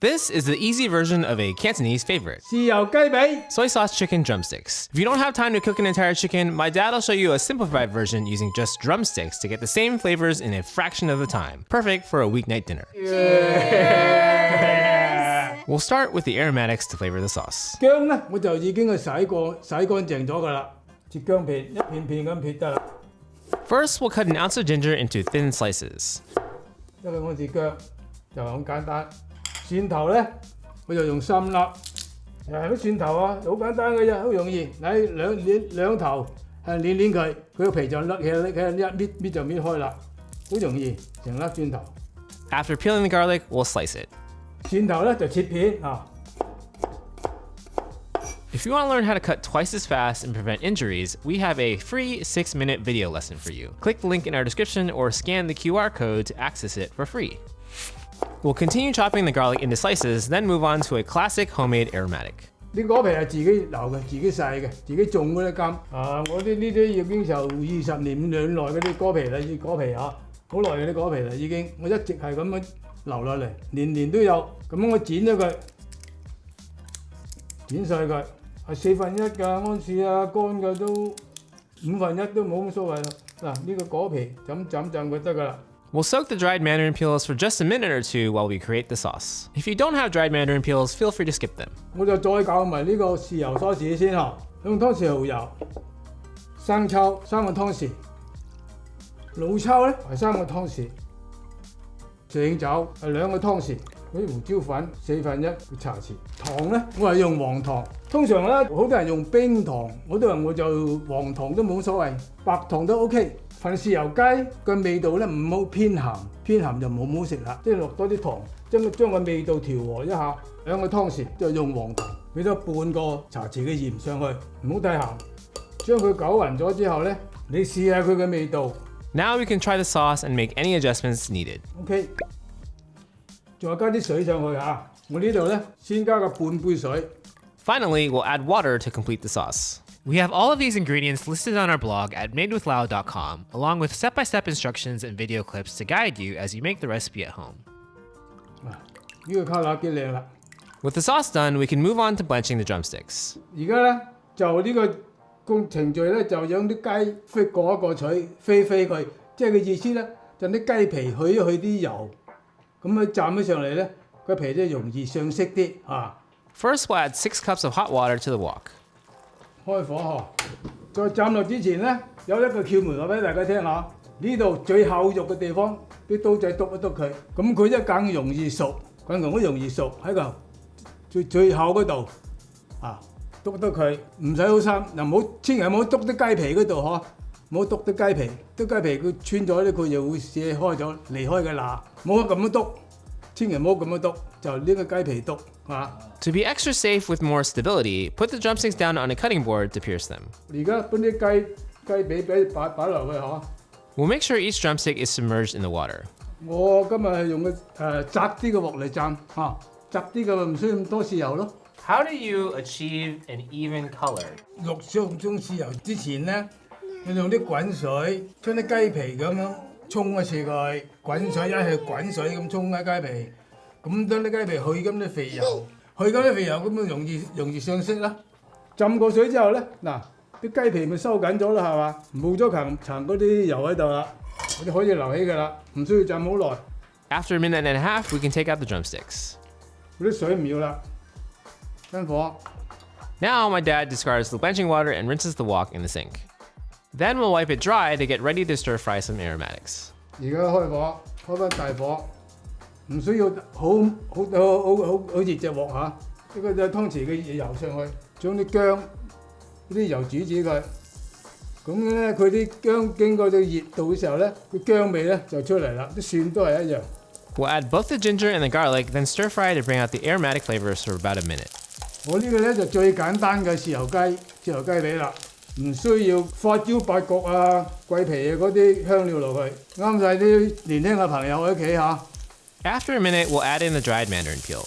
This is the easy version of a Cantonese favorite, 豉油雞髀 soy sauce chicken drumsticks. If you don't have time to cook an entire chicken, my dad will show you a simplified version using just drumsticks to get the same flavors in a fraction of the time. Perfect for a weeknight dinner. We'll start with the aromatics to flavor the sauce. 薑咧，我就已經去洗乾淨咗㗎啦，切薑片一片片咁撇得啦。First, we'll cut an ounce of ginger into thin slices. 一個安士薑就咁簡單。蒜頭咧，我就用3粒。乜蒜頭啊？好簡單嘅啫，好容易。你兩頭係攣佢，佢個皮就甩起，一搣就搣開啦，好容易成粒蒜頭。After peeling the garlic, we'll slice it. 蒜頭咧就切片啊。If you want to learn how to cut twice as fast and prevent injuries, we have a free 6-minute video lesson for you. Click the link in our description or scan the QR code to access it for free. We'll continue chopping the garlic into slices, then move on to a classic homemade aromatic. 啲果皮係自己留嘅，自己曬嘅，自己種嗰啲柑。我啲呢啲已經就20年兩內嗰啲果皮啦，啲果皮好耐嗰啲果皮啦已經，我一直係咁樣留落嚟，年都有。咁我剪咗佢，剪碎佢，係1/4㗎安士啊，乾嘅都1/5都冇乜所謂啦。嗱，呢個果皮浸佢得㗎啦。We'll soak the dried mandarin peels for just a minute or two while we create the sauce. If you don't have dried mandarin peels, feel free to skip them. 我就再搞埋呢個豉油梳士先嚇，用湯匙蠔油、生抽3個湯匙，老抽咧係3個湯匙，正酒係2個湯匙，嗰啲胡椒粉1/4個茶匙，糖咧我係用黃糖。通常咧好多人用冰糖，我就黃糖都冇所謂，白糖都 OK。份豉油雞嘅味道咧唔好偏鹹，偏鹹就冇好食啦。即係落多啲糖，將個味道調和一下。2個湯匙就用黃糖，俾多半個茶匙嘅鹽上去，唔好太鹹。將佢攪勻咗之後咧，你試下佢嘅味道。Now we can try the sauce and make any adjustments needed. OK， 仲有加啲水上去嚇。我呢度咧先加個半杯水。Finally, we'll add water to complete the sauce. We have all of these ingredients listed on our blog at madewithlau.com, along with step-by-step instructions and video clips to guide you as you make the recipe at home. 呢個卡喇幾靚啦！ With the sauce done, we can move on to blanching the drumsticks. 而家咧就呢個程序咧就將啲雞過一個水，飛佢，即係個意思咧就啲雞皮去啲油，咁佢浸起上嚟咧個皮咧容易上色啲啊。First, we'll add 6 cups of hot water to the wok. 開火再浸落之前咧，有一個竅門話俾大家聽下。呢度最厚肉嘅地方，啲刀仔篤一篤佢，咁佢一更容易熟，更容易熟喺個最厚嗰度啊，篤佢，唔使好深，千祈唔好篤啲雞皮嗰度嗬，唔好篤啲雞皮，啲雞皮佢穿咗咧，佢就會卸開咗，離開嘅罅，冇咁樣篤，千祈唔好咁樣篤，就呢個雞皮篤啊。To be extra safe with more stability, put the drumsticks down on a cutting board to pierce them. 而家搬啲雞髀擺落去嗬。We'll make sure each drumstick is submerged in the water. 我今日係用個窄啲嘅鑊嚟浸嚇，窄啲嘅唔需要咁多豉油咯。How do you achieve an even color? 落上豉油之前咧，你用啲滾水將啲雞皮咁樣沖一次佢，滾水一係滾水咁沖啲雞皮，咁將啲雞皮去咁啲肥油，咁樣容易上色啦。浸過水之後咧，嗱啲雞皮咪收緊咗啦，係嘛？冇咗層嗰啲油喺度啦，我哋可以留起㗎啦，唔需要浸好耐。After a minute and a half, we can take out the drumsticks. 嗰啲水唔要啦，跟火。Now my dad discards the blanching water and rinses the wok in the sink. Then we'll wipe it dry to get ready to stir fry some aromatics. 而家開火，開翻大火，唔需要好熱隻鑊嚇。一個湯匙嘅油上去，將啲薑啲油煮佢。咁咧，佢啲薑經過咗熱度嘅時候咧，個薑味咧就出嚟啦。啲蒜都係一樣。We'll add both the ginger and the garlic, then stir fry to bring out the aromatic flavors for about a minute. 我呢個咧就最簡單嘅豉油雞髀啦，唔需要花椒、八角啊、桂皮啊嗰啲香料落去，啱晒啲年輕嘅朋友喺屋企嚇。After a minute, we'll add in the dried mandarin peel.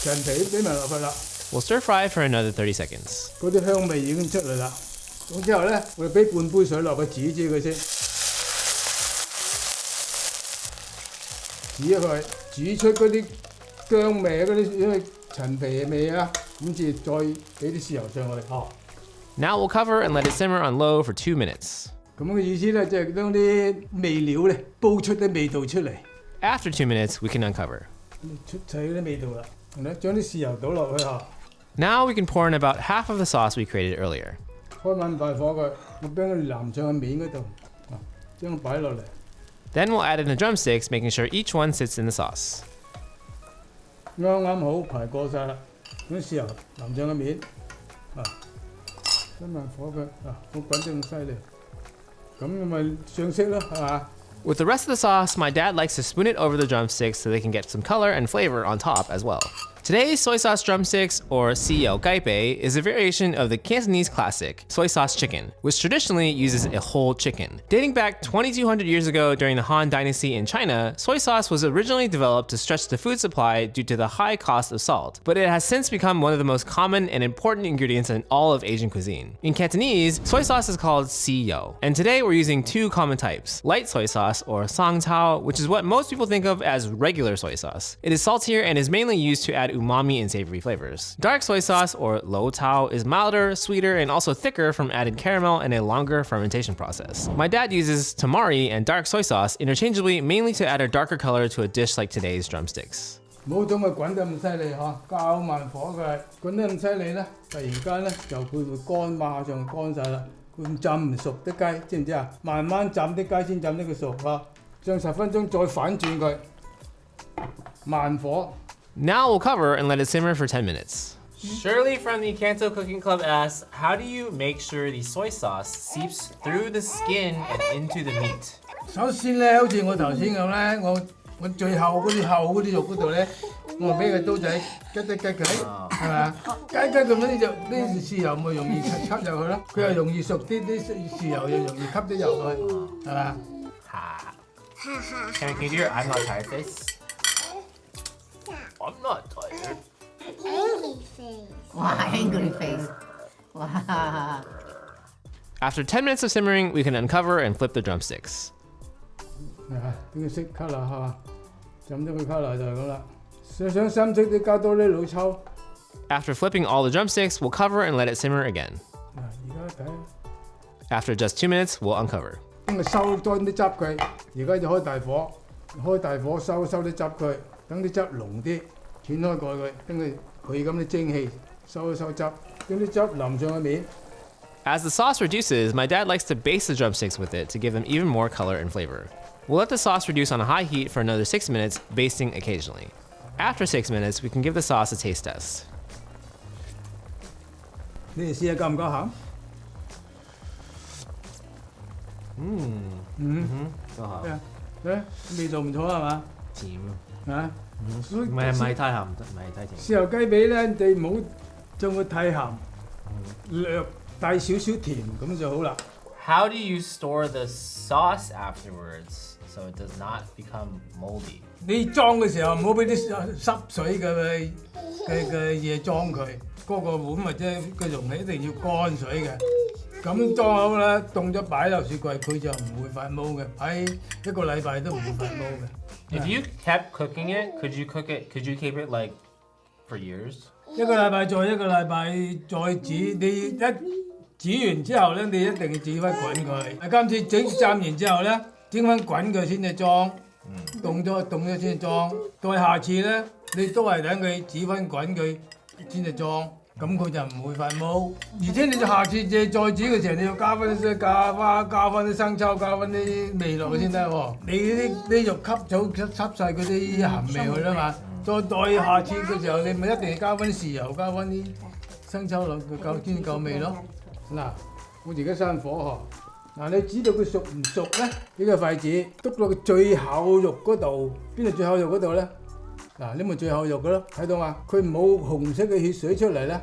陳皮俾埋落去啦。We'll stir fry for another 30 seconds. 嗰啲香味已經出嚟啦。咁之後咧，我哋俾半杯水落去煮佢先，煮佢，煮出嗰啲薑味嗰啲，因為陳皮味啊，咁至再俾啲豉油上去。哦。Now we'll cover and let it simmer on low for 2 minutes. 咁嘅意思咧，即係將啲味料咧煲出啲味道出嚟。After 2 minutes, we can uncover. 出齊嗰啲味道啦，係咪？將啲豉油倒落去嚇。Now we can pour in about half of the sauce we created earlier. 開慢大火佢，我將佢淋上去面嗰度，將佢擺落嚟。Then we'll add in the drumsticks, making sure each one sits in the sauce. 啱啱好排過晒啦，啲豉油淋上個面，開慢火佢，冇滾得咁犀利，咁咪上色咯，係嘛？ With the rest of the sauce, my dad likes to spoon it over the drumsticks so they can get some color and flavor on top as well. Today's soy sauce drumsticks, or 豉油雞髀, is a variation of the Cantonese classic, soy sauce chicken, which traditionally uses a whole chicken. Dating back 2,200 years ago during the Han Dynasty in China, soy sauce was originally developed to stretch the food supply due to the high cost of salt, but it has since become one of the most common and important ingredients in all of Asian cuisine. In Cantonese, soy sauce is called CANTO, and today we're using two common types, light soy sauce, or sang tao, which is what most people think of as regular soy sauce. It is saltier and is mainly used to add umami and savory flavors. Dark soy sauce, or lo tao, is milder, sweeter, and also thicker from added caramel and a longer fermentation process. My dad uses tamari and dark soy sauce interchangeably, mainly to add a darker color to a dish like today's drumsticks. 冇等佢滾得咁犀利嚇，較慢火佢，滾得咁犀利咧，突然間咧就佢會乾，馬上乾晒啦。佢浸唔熟啲雞，知唔知啊？慢慢浸啲雞先浸得佢熟啊，將10分鐘再反轉佢，慢火。 Now we'll cover and let it simmer for 10 minutes. Shirley from the CANTO Cooking Club asks, how do you make sure the soy sauce seeps through the skin and into the meat? 首先咧，好似我頭先咁咧，我最後嗰啲後嗰啲肉嗰度咧，我俾個刀仔吉佢，係咪啊？吉咁樣就啲豉油咪容易吸入去咯，佢又容易熟啲，啲豉油又容易吸啲油落去，係咪啊？Can you do your I'm not tired face? I'm not tired. Angry face. Wow, angry face. Wow. After 10 minutes of simmering, we can uncover and flip the drumsticks. 俾佢識 colour 係嘛？浸咗佢 colour 就係咁啦。想深色啲加多啲老抽。After flipping all the drumsticks, we'll cover and let it simmer again. 而家睇。After just 2 minutes, we'll uncover. 咁咪收多啲汁佢，而家就開大火收啲汁佢，等啲汁濃啲，掀開蓋佢，等佢咁啲蒸氣收汁，將啲汁淋上去面。As the sauce reduces, my dad likes to baste the drumsticks with it to give them even more color and flavor. We'll let the sauce reduce on a high heat for another 6 minutes, basting occasionally. After 6 minutes, we can give the sauce a taste test. 你哋試下夠唔夠鹹？都好。味道唔錯係嘛？甜啊，唔係太鹹，唔係太甜。豉油雞髀咧，你唔好將佢太鹹，略帶少少甜咁就好啦。How do you store the sauce afterwards so it does not become moldy? 你裝嘅時候唔好俾啲濕水嘅嘢裝佢，嗰個碗或者個容器一定要乾水嘅。咁裝好啦，凍咗擺落雪櫃，佢就唔會發毛嘅，擺1個禮拜都唔會發毛嘅。If you kept cooking it, could you keep it like for years? 1個禮拜再1個禮拜再煮，你一煮完之後咧，你一定要煮翻滾佢。今次浸完之後咧，蒸翻滾佢先至裝，凍咗先至裝。再下次咧，你都係等佢煮翻滾佢先至裝。咁佢就唔會發毛，而且你下次再煮嘅時候，你要加翻啲生抽，加翻啲味落去先得喎。你啲肉吸晒嗰啲鹹味去啦嘛。再下次嘅時候，你咪一定要加翻啲豉油，加翻啲生抽落去，先夠味咯。嗱，我而家閂火嗬。嗱，你知道佢熟唔熟咧？呢個筷子篤落個最厚肉嗰度，邊度最厚肉嗰度咧？嗱，呢咪最厚肉嘅咯，睇到嘛？佢冇紅色嘅血水出嚟咧，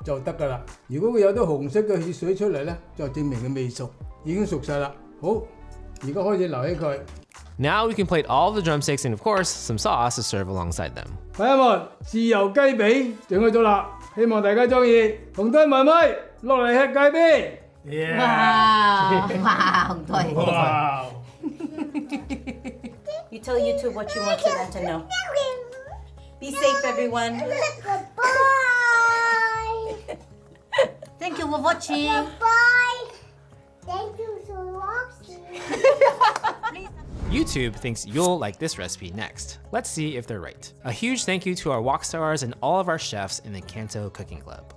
就得㗎啦。如果佢有啲紅色嘅血水出嚟咧，就證明佢未熟，已經熟晒啦。好，而家開始留起佢。Now we can plate all of the drumsticks and of course some sauce to serve alongside them. 朋友們，豉油雞髀整好咗啦，希望大家中意。紅堆妹妹落嚟吃雞髀。哇，紅堆。哇！ You tell YouTube what you want them to know. Be safe, everyone. Goodbye. Thank you for watching. Bye. Thank you for watching. YouTube thinks you'll like this recipe next. Let's see if they're right. A huge thank you to our wok stars and all of our chefs in the CANTO Cooking Club.